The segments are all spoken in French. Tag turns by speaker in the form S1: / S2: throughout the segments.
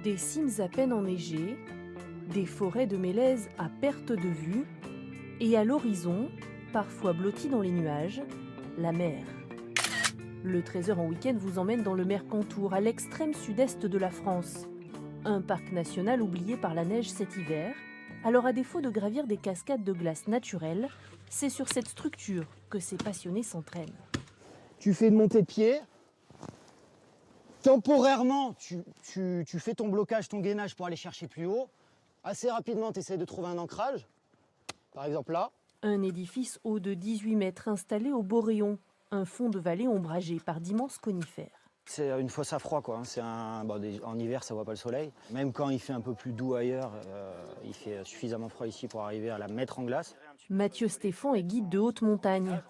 S1: Des cimes à peine enneigées, des forêts de mélèzes à perte de vue, et à l'horizon, parfois blotti dans les nuages, la mer. Le Trésor en week-end vous emmène dans le Mercantour, à l'extrême sud-est de la France. Un parc national oublié par la neige cet hiver. Alors à défaut de gravir des cascades de glace naturelles, c'est sur cette structure que ces passionnés s'entraînent.
S2: Tu fais une montée de pied. Temporairement, tu fais ton blocage, ton gainage pour aller chercher plus haut. Assez rapidement, tu essaies de trouver un ancrage. Par exemple là.
S1: Un édifice haut de 18 mètres installé au Boréon, un fond de vallée ombragé par d'immenses conifères.
S2: C'est une fosse à froid, quoi. En hiver, ça ne voit pas le soleil. Même quand il fait un peu plus doux ailleurs, il fait suffisamment froid ici pour arriver à la mettre en glace.
S1: Mathieu Stéphan est guide de haute montagne.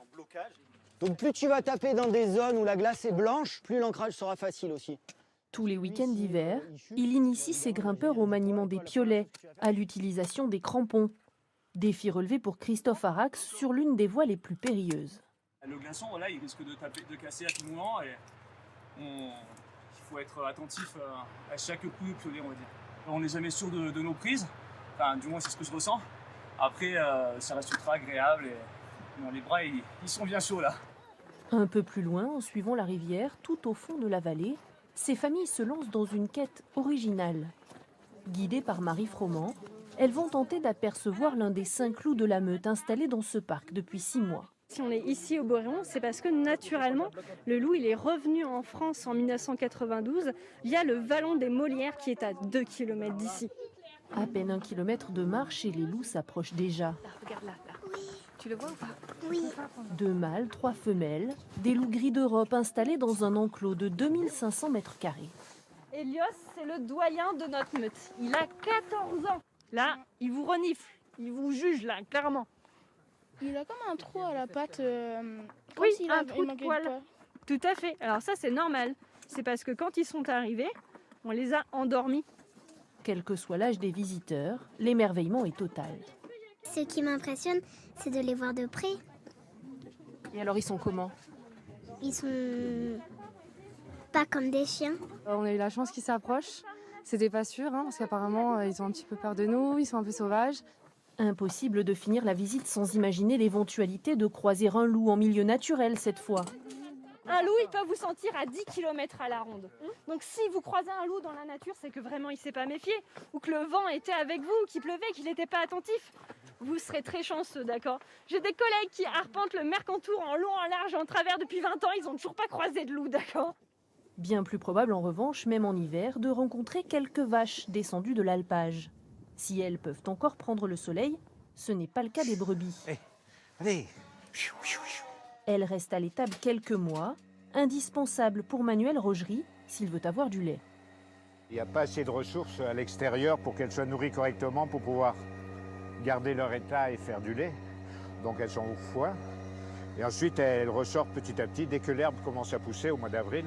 S2: Donc plus tu vas taper dans des zones où la glace est blanche, plus l'ancrage sera facile aussi.
S1: Tous les week-ends d'hiver, il initie ses grimpeurs au maniement des piolets, à l'utilisation des crampons. Défi relevé pour Christophe Arax sur l'une des voies les plus périlleuses.
S3: Le glaçon, voilà, il risque de casser à tout moment et il faut être attentif à chaque coup de piolet, on va dire. On n'est jamais sûr de nos prises, enfin du moins c'est ce que je ressens. Après, ça reste ultra agréable et bon, les bras ils sont bien chauds là.
S1: Un peu plus loin, en suivant la rivière, tout au fond de la vallée, ces familles se lancent dans une quête originale. Guidées par Marie Froment, elles vont tenter d'apercevoir l'un des 5 loups de la Meute installés dans ce parc depuis 6 mois.
S4: Si on est ici au Boréon, c'est parce que naturellement, le loup il est revenu en France en 1992 via le vallon des Molières qui est à 2 km d'ici.
S1: À peine 1 kilomètre de marche et les loups s'approchent déjà.
S4: Là, regarde là. Tu le vois ou pas?
S5: Oui.
S1: 2 mâles, 3 femelles, des loups gris d'Europe installés dans un enclos de 2500 mètres carrés.
S4: Elios, c'est le doyen de notre meute. Il a 14 ans. Là, il vous renifle, il vous juge là, clairement.
S5: Il a comme un trou à la patte.
S4: Oui, un trou de poil. Tout à fait. Alors ça, c'est normal. C'est parce que quand ils sont arrivés, on les a endormis.
S1: Quel que soit l'âge des visiteurs, l'émerveillement est total.
S5: Ce qui m'impressionne, c'est de les voir de près.
S1: Et alors, ils sont comment?
S5: Ils sont pas comme des chiens.
S6: On a eu la chance qu'ils s'approchent. C'était pas sûr, parce qu'apparemment, ils ont un petit peu peur de nous, ils sont un peu sauvages.
S1: Impossible de finir la visite sans imaginer l'éventualité de croiser un loup en milieu naturel cette fois.
S4: Un loup, il peut vous sentir à 10 km à la ronde. Donc si vous croisez un loup dans la nature, c'est que vraiment il ne s'est pas méfié, ou que le vent était avec vous, qu'il pleuvait, qu'il n'était pas attentif. Vous serez très chanceux, d'accord? J'ai des collègues qui arpentent le Mercantour en long, en large et en travers depuis 20 ans, ils n'ont toujours pas croisé de loup, d'accord?
S1: Bien plus probable en revanche, même en hiver, de rencontrer quelques vaches descendues de l'alpage. Si elles peuvent encore prendre le soleil, ce n'est pas le cas des brebis.
S7: Allez.
S1: Elles restent à l'étable quelques mois, indispensables pour Manuel Rogerie s'il veut avoir du lait.
S7: Il n'y a pas assez de ressources à l'extérieur pour qu'elles soient nourries correctement pour pouvoir garder leur état et faire du lait. Donc elles sont au foin. Et ensuite, elles ressortent petit à petit dès que l'herbe commence à pousser au mois d'avril.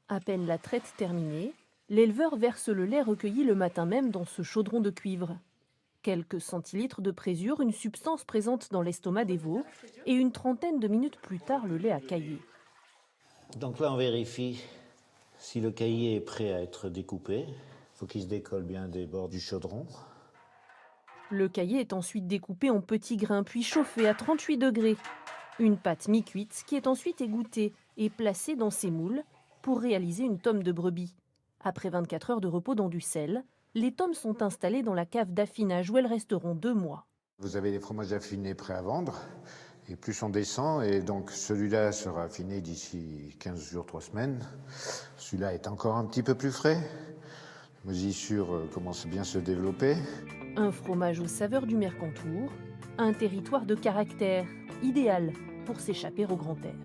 S1: À peine la traite terminée, l'éleveur verse le lait recueilli le matin même dans ce chaudron de cuivre. Quelques centilitres de présure, une substance présente dans l'estomac des veaux, et une trentaine de minutes plus tard, le lait a caillé.
S8: Donc là, on vérifie si le caillé est prêt à être découpé. Il faut qu'il se décolle bien des bords du chaudron.
S1: Le caillé est ensuite découpé en petits grains, puis chauffé à 38 degrés. Une pâte mi-cuite qui est ensuite égouttée et placée dans ces moules pour réaliser une tome de brebis. Après 24 heures de repos dans du sel, les tomes sont installées dans la cave d'affinage où elles resteront 2 mois.
S7: Vous avez les fromages affinés prêts à vendre. Et plus on descend, et donc celui-là sera affiné d'ici 15 jours, 3 semaines. Celui-là est encore un petit peu plus frais. La moisissure commence bien à se développer.
S1: Un fromage aux saveurs du Mercantour, un territoire de caractère, idéal pour s'échapper au grand air.